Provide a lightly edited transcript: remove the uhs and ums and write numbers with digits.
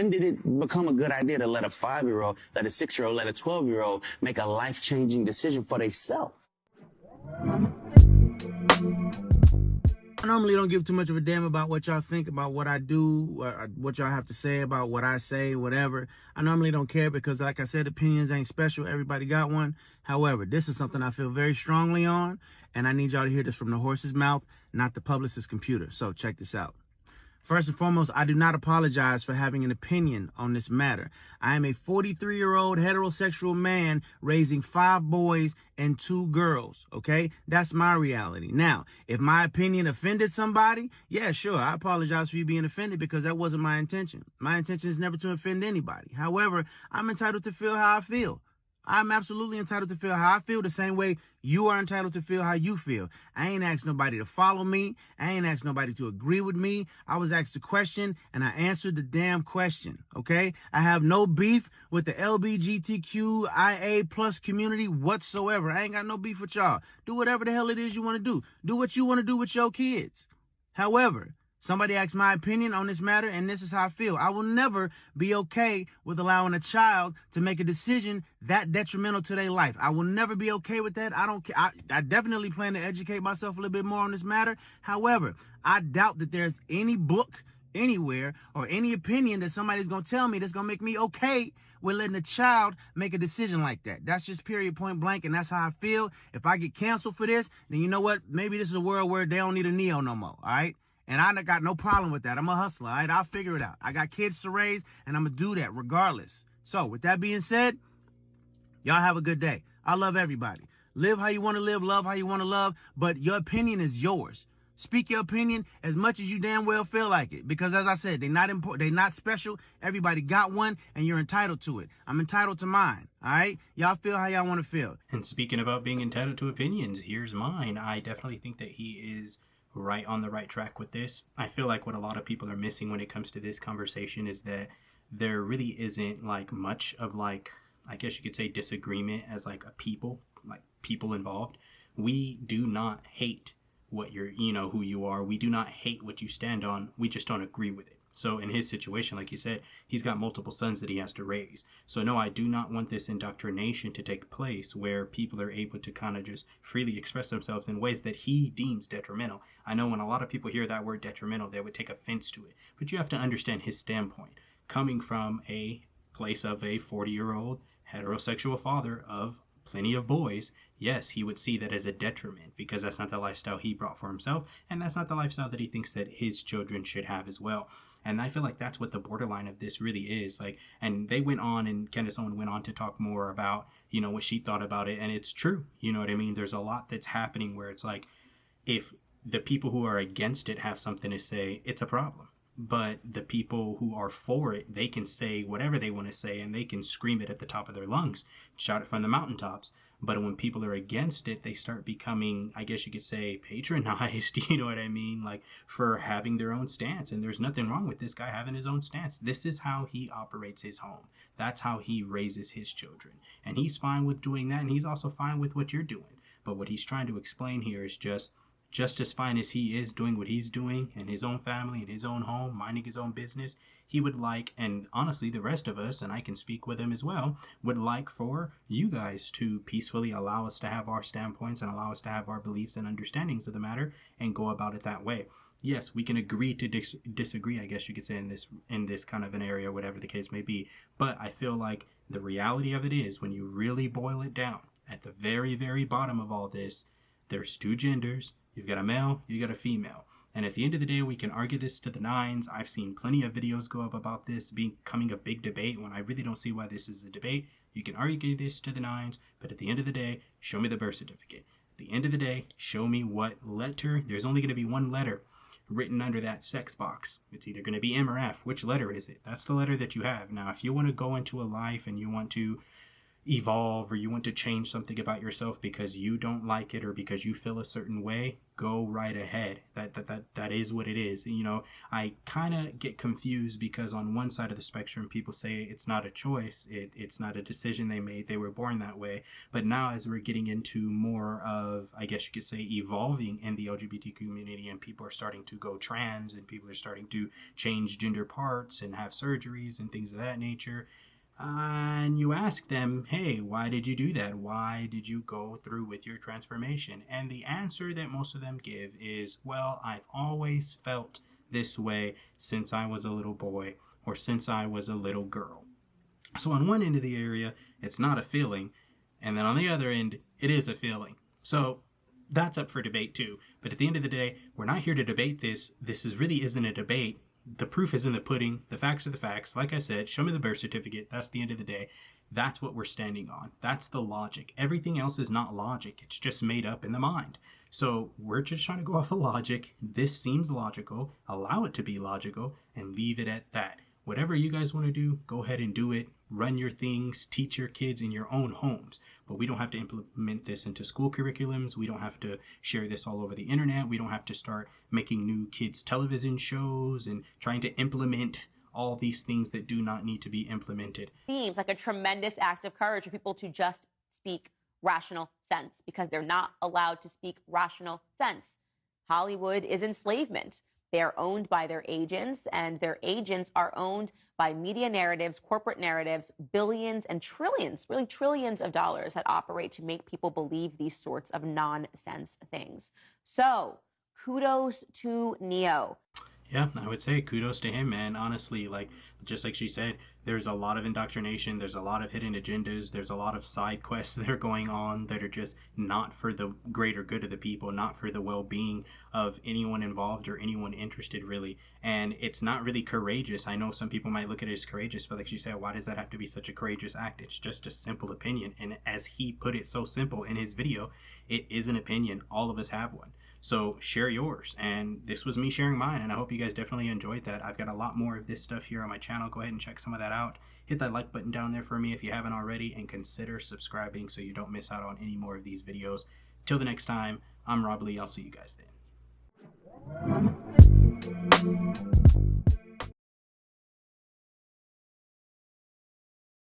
When did it become a good idea to let a 5-year-old, let a 6-year-old, let a 12-year-old make a life-changing decision for themselves? I normally don't give too much of a damn about what y'all think about what I do, what y'all have to say about what I say, whatever. I normally don't care because, like I said, opinions ain't special. Everybody got one. However, this is something I feel very strongly on, and I need y'all to hear this from the horse's mouth, not the publicist's computer. So check this out. First and foremost, I do not apologize for having an opinion on this matter. I am a 43-year-old heterosexual man raising 5 boys and 2 girls, okay? That's my reality. Now, if my opinion offended somebody, yeah, sure, I apologize for you being offended because that wasn't my intention. My intention is never to offend anybody. However, I'm entitled to feel how I feel. I'm absolutely entitled to feel how I feel the same way you are entitled to feel how you feel. I ain't asked nobody to follow me. I ain't asked nobody to agree with me. I was asked a question and I answered the damn question, okay? I have no beef with the LGBTQ plus community whatsoever. I ain't got no beef with y'all. Do whatever the hell it is you want to do. Do what you want to do with your kids. However, somebody asked my opinion on this matter, and this is how I feel. I will never be okay with allowing a child to make a decision that detrimental to their life. I will never be okay with that. I don't care. I definitely plan to educate myself a little bit more on this matter. However, I doubt that there's any book anywhere or any opinion that somebody's going to tell me that's going to make me okay with letting a child make a decision like that. That's just period, point blank, and that's how I feel. If I get canceled for this, then you know what? Maybe this is a world where they don't need a Ne-Yo no more, all right? And I got no problem with that. I'm a hustler, all right? I'll figure it out. I got kids to raise, and I'm going to do that regardless. So with that being said, y'all have a good day. I love everybody. Live how you want to live, love how you want to love, but your opinion is yours. Speak your opinion as much as you damn well feel like it. Because as I said, they're not important, they're not special. Everybody got one, and you're entitled to it. I'm entitled to mine, all right? Y'all feel how y'all want to feel. And speaking about being entitled to opinions, here's mine. I definitely think that he is right on the right track with this. I feel like what a lot of people are missing when it comes to this conversation is that there really isn't like much of like, I guess you could say, disagreement as like a people involved. We do not hate what you're, who you are. We do not hate what you stand on. We just don't agree with it. So in his situation, like you said, he's got multiple sons that he has to raise. So no, I do not want this indoctrination to take place where people are able to kind of just freely express themselves in ways that he deems detrimental. I know when a lot of people hear that word detrimental, they would take offense to it. But you have to understand his standpoint. Coming from a place of a 40-year-old heterosexual father of plenty of boys, yes, he would see that as a detriment because that's not the lifestyle he brought for himself, and that's not the lifestyle that he thinks that his children should have as well. And I feel like that's what the borderline of this really is. Like, and they went on, and Candace Owens went on to talk more about, what she thought about it. And it's true. You know what I mean? There's a lot that's happening where it's like, if the people who are against it have something to say, it's a problem. But the people who are for it, they can say whatever they want to say, and they can scream it at the top of their lungs, shout it from the mountaintops. But when people are against it, they start becoming, I guess you could say, patronized, you know what I mean? Like, for having their own stance. And there's nothing wrong with this guy having his own stance. This is how he operates his home. That's how he raises his children. And he's fine with doing that, and he's also fine with what you're doing. But what he's trying to explain here is just as fine as he is doing what he's doing in his own family, in his own home, minding his own business, he would like, and honestly the rest of us, and I can speak with him as well, would like for you guys to peacefully allow us to have our standpoints and allow us to have our beliefs and understandings of the matter and go about it that way. Yes, we can agree to disagree, I guess you could say, in this kind of an area, whatever the case may be. But I feel like the reality of it is, when you really boil it down, at the very, very bottom of all this, there's 2 genders. You've got a male, you got a female. And at the end of the day, we can argue this to the nines. I've seen plenty of videos go up about this becoming a big debate when I really don't see why this is a debate. You can argue this to the nines, but at the end of the day, show me the birth certificate. At the end of the day, show me what letter. There's only going to be one letter written under that sex box. It's either going to be M or F. Which letter is it? That's the letter that you have. Now, if you want to go into a life and you want to evolve or you want to change something about yourself because you don't like it or because you feel a certain way, go right ahead. That is what it is. You know, I kind of get confused because on one side of the spectrum, people say it's not a choice, it's not a decision they made, they were born that way. But now as we're getting into more of, I guess you could say, evolving in the LGBT community, and people are starting to go trans and people are starting to change gender parts and have surgeries and things of that nature, and you ask them, hey, why did you do that? Why did you go through with your transformation? And the answer that most of them give is, well, I've always felt this way since I was a little boy or since I was a little girl. So on one end of the area, it's not a feeling. And then on the other end, it is a feeling. So that's up for debate too. But at the end of the day, we're not here to debate this. This really isn't a debate. The proof is in the pudding. The facts are the facts. Like I said, show me the birth certificate. That's the end of the day. That's what we're standing on. That's the logic. Everything else is not logic. It's just made up in the mind. So we're just trying to go off of logic. This seems logical. Allow it to be logical and leave it at that. Whatever you guys want to do, go ahead and do it. Run your things, teach your kids in your own homes. But we don't have to implement this into school curriculums. We don't have to share this all over the internet. We don't have to start making new kids' television shows and trying to implement all these things that do not need to be implemented. Seems like a tremendous act of courage for people to just speak rational sense because they're not allowed to speak rational sense. Hollywood is enslavement. They are owned by their agents, and their agents are owned by media narratives, corporate narratives, billions and trillions, really trillions of dollars that operate to make people believe these sorts of nonsense things. So kudos to Ne-Yo. Yeah, I would say kudos to him, man. Honestly, just like she said, there's a lot of indoctrination, there's a lot of hidden agendas, there's a lot of side quests that are going on that are just not for the greater good of the people, not for the well-being of anyone involved or anyone interested, really. And it's not really courageous. I know some people might look at it as courageous, but like she said, why does that have to be such a courageous act? It's just a simple opinion. And as he put it so simple in his video, it is an opinion. All of us have one. So share yours, and this was me sharing mine, and I hope you guys definitely enjoyed that. I've got a lot more of this stuff here on my channel. Go ahead and check some of that out. Hit that like button down there for me if you haven't already, and consider subscribing so you don't miss out on any more of these videos. Till the next time, I'm Rob Lee. I'll see you guys then.